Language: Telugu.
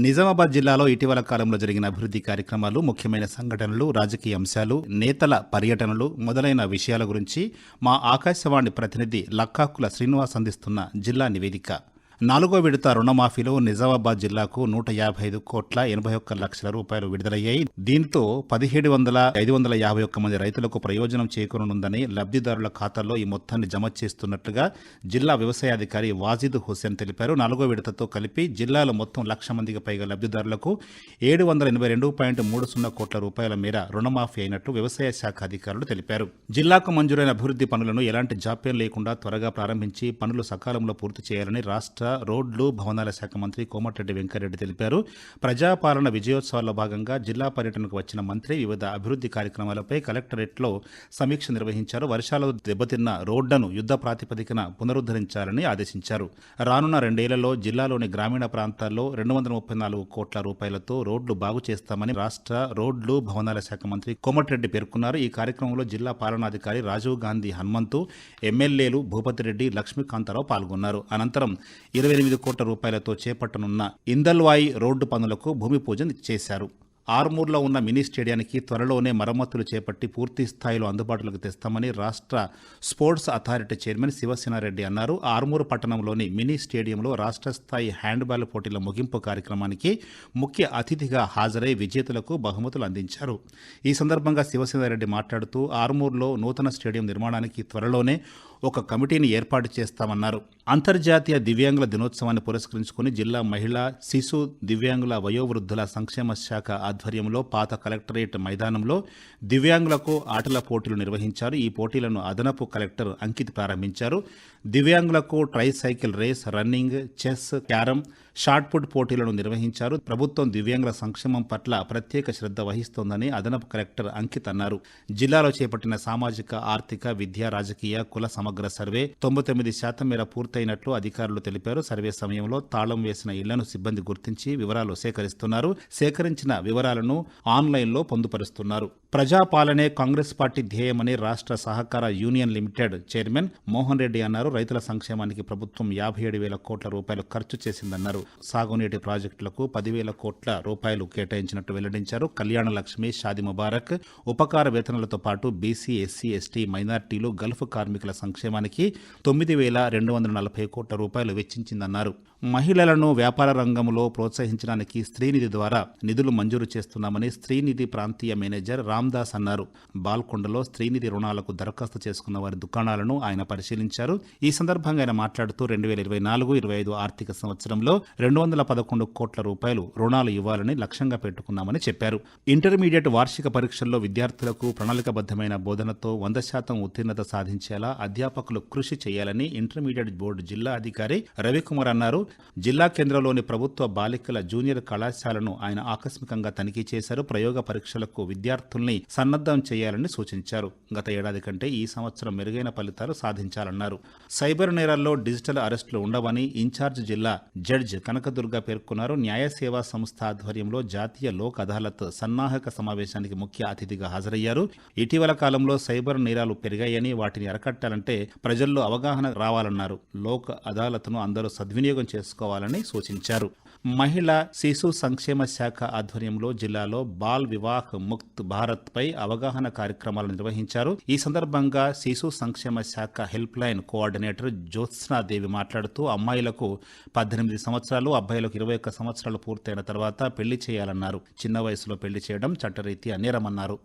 నిజామాబాద్ జిల్లాలో ఇటీవల కాలంలో జరిగిన అభివృద్ధి కార్యక్రమాలు, ముఖ్యమైన సంఘటనలు, రాజకీయ అంశాలు, నేతల పర్యటనలు మొదలైన విషయాల గురించి మా ఆకాశవాణి ప్రతినిధి లక్కాకుల శ్రీనివాస్ అందిస్తున్న జిల్లా నివేదిక. 4వ విడత రుణమాఫీలో నిజామాబాద్ జిల్లాకు 155,81,00,000 రూపాయలు విడుదలయ్యాయి. దీంతో 17,551 మంది రైతులకు ప్రయోజనం చేకూరనుందని, లబ్ధిదారుల ఖాతాల్లో ఈ మొత్తాన్ని జమ చేస్తున్నట్లుగా జిల్లా వ్యవసాయాధికారి వాజిద్ హుస్సేన్ తెలిపారు. 4వ విడతతో కలిపి జిల్లాలో మొత్తం 1,00,000 మందికి పైగా లబ్ధిదారులకు 782.30 కోట్ల రూపాయల మేర రుణమాఫీ అయినట్లు వ్యవసాయ శాఖ అధికారులు తెలిపారు. జిల్లాకు మంజూరైన అభివృద్ధి పనులను ఎలాంటి జాప్యం లేకుండా త్వరగా ప్రారంభించి పనులు సకాలంలో పూర్తి చేయాలని రాష్ట్ర రోడ్లు, భవనాల శాఖ మంత్రి కోమటిరెడ్డి వెంకటరెడ్డి తెలిపారు. ప్రజాపాలన విజయోత్సవాల్లో భాగంగా జిల్లా పర్యటనకు వచ్చిన మంత్రి వివిధ అభివృద్ధి కార్యక్రమాలపై కలెక్టరేట్లో సమీక్ష నిర్వహించారు. వర్షాలు దెబ్బతిన్న రోడ్లను యుద్ధ ప్రాతిపదికన పునరుద్ధరించాలని ఆదేశించారు. రానున్న 2 ఏళ్లలో జిల్లాలోని గ్రామీణ ప్రాంతాల్లో 234 కోట్ల రూపాయలతో రోడ్లు బాగు చేస్తామని రాష్ట్ర రోడ్లు, భవనాల శాఖ మంత్రి కోమటిరెడ్డి పేర్కొన్నారు. ఈ కార్యక్రమంలో జిల్లా పాలనాధికారి రాజీవ్ గాంధీ హనుమంతు, ఎమ్మెల్యేలు భూపతిరెడ్డి, లక్ష్మీకాంతారావు పాల్గొన్నారు. అనంతరం 28 కోట్ల రూపాయలతో చేపట్టనున్న ఇందల్వాయి రోడ్డు పనులకు భూమి పూజ చేశారు. ఆర్మూర్లో ఉన్న మినీ స్టేడియానికి త్వరలోనే మరమ్మతులు చేపట్టి పూర్తి స్థాయిలో అందుబాటులోకి తెస్తామని రాష్ట్ర స్పోర్ట్స్ అథారిటీ చైర్మన్ శివసేనారెడ్డి అన్నారు. ఆర్మూరు పట్టణంలోని మినీ స్టేడియంలో రాష్ట్ర స్థాయి హ్యాండ్బాల్ పోటీల ముగింపు కార్యక్రమానికి ముఖ్య అతిథిగా హాజరై విజేతలకు బహుమతులు అందించారు. ఈ సందర్భంగా శివసేనారెడ్డి మాట్లాడుతూ ఆర్మూర్లో నూతన స్టేడియం నిర్మాణానికి త్వరలోనే ఒక కమిటీని ఏర్పాటు చేస్తామన్నారు. అంతర్జాతీయ దివ్యాంగుల దినోత్సవాన్ని పురస్కరించుకుని జిల్లా మహిళా, శిశు, దివ్యాంగుల, వయోవృద్ధుల సంక్షేమ శాఖ ఆధ్వర్యంలో పాత కలెక్టరేట్ మైదానంలో దివ్యాంగులకు ఆటల పోటీలు నిర్వహించారు. ఈ పోటీలను అదనపు కలెక్టర్ అంకిత్ ప్రారంభించారు. దివ్యాంగులకు tricycle race, running, chess, carrom, shot put పోటీలను నిర్వహించారు. ప్రభుత్వం దివ్యాంగుల సంక్షేమం పట్ల ప్రత్యేక శ్రద్ధ వహిస్తోందని అదనపు కలెక్టర్ అంకిత్ అన్నారు. జిల్లాలో చేపట్టిన సామాజిక, ఆర్థిక, విద్యా, రాజకీయ, కుల సమగ్ర సర్వే 99% మేర పూర్తయినట్లు అధికారులు తెలిపారు. సర్వే సమయంలో తాళం వేసిన ఇళ్లను సిబ్బంది గుర్తించి వివరాలు సేకరిస్తున్నారు. సేకరించిన వివరాలను ఆన్లైన్లో పొందుపరుస్తున్నారు. ప్రజాపాలనే కాంగ్రెస్ పార్టీ ధ్యేయమని రాష్ట్ర సహకార union limited chairman Mohan Reddy అన్నారు. రైతుల సంక్షేమానికి ప్రభుత్వం 57,000 కోట్ల రూపాయలు ఖర్చు చేసిందన్నారు. సాగునీటి ప్రాజెక్టులకు 10,000 కోట్ల రూపాయలు కేటాయించినట్టు వెల్లడించారు. కళ్యాణ లక్ష్మి, షాది ముబారక్, ఉపకార వేతనాలతో పాటు బీసీ, ఎస్సీ, ఎస్టీ, మైనార్టీలు, గల్ఫ్ కార్మికుల సంక్షేమానికి 9,240 కోట్ల రూపాయలు వెచ్చించిందన్నారు. మహిళలను వ్యాపార రంగంలో ప్రోత్సహించడానికి స్త్రీనిధి ద్వారా నిధులు మంజూరు చేస్తున్నామని స్త్రీనిధి ప్రాంతీయ మేనేజర్ రామ్దాస్ అన్నారు. బాల్కొండలో స్త్రీనిధి రుణాలకు దరఖాస్తు చేసుకున్న వారి దుకాణాలను ఆయన పరిశీలించారు. ఈ సందర్భంగా ఆయన మాట్లాడుతూ 2024-25 ఆర్థిక సంవత్సరంలో 211 కోట్ల రూపాయలు రుణాలు ఇవ్వాలని లక్ష్యంగా పెట్టుకున్నామని చెప్పారు. ఇంటర్మీడియట్ వార్షిక పరీక్షల్లో విద్యార్థులకు ప్రణాళికబద్ధమైన బోధనతో 100% ఉత్తీర్ణత సాధించేలా అధ్యాపకులు కృషి చేయాలని ఇంటర్మీడియట్ బోర్డు జిల్లా అధికారి రవికుమార్ అన్నారు. జిల్లా కేంద్రంలోని ప్రభుత్వ బాలికల జూనియర్ కళాశాలను ఆయన ఆకస్మికంగా తనిఖీ చేశారు. ప్రయోగ పరీక్షలకు విద్యార్థుల్ని సన్నద్ధం చేయాలని సూచించారు. గత ఏడాది కంటే ఈ సంవత్సరం మెరుగైన ఫలితాలు సాధించాలన్నారు. సైబర్ నేరాల్లో డిజిటల్ అరెస్టులు ఉండవని ఇన్ఛార్జ్ జిల్లా జడ్జ్ కనకదుర్గ పేర్కొన్నారు. న్యాయ సేవా సంస్థ ఆధ్వర్యంలో జాతీయ లోక్ అదాలత్ సన్నాహక సమావేశానికి ముఖ్య అతిథిగా హాజరయ్యారు. ఇటీవల కాలంలో సైబర్ నేరాలు పెరిగాయని, వాటిని అరికట్టాలంటే ప్రజల్లో అవగాహన రావాలన్నారు. లోక్ అదాలత్ను అందరూ సద్వినియోగం చేసుకోవాలని సూచించారు. మహిళా, శిశు సంక్షేమ శాఖ ఆధ్వర్యంలో జిల్లాలో బాల్ వివాహ్ ముక్త్ భారత్ పై అవగాహన కార్యక్రమాలు నిర్వహించారు. ఈ సందర్భంగా శిశు సంక్షేమ శాఖ హెల్ప్ లైన్ కోఆర్డినేటర్ జ్యోత్స్నాదేవి మాట్లాడుతూ అమ్మాయిలకు 18 సంవత్సరాలు, అబ్బాయిలకు 21 సంవత్సరాలు పూర్తయిన తర్వాత పెళ్లి చేయాలన్నారు. చిన్న వయసులో పెళ్లి చేయడం చట్టరీత్యా నేరమన్నారు.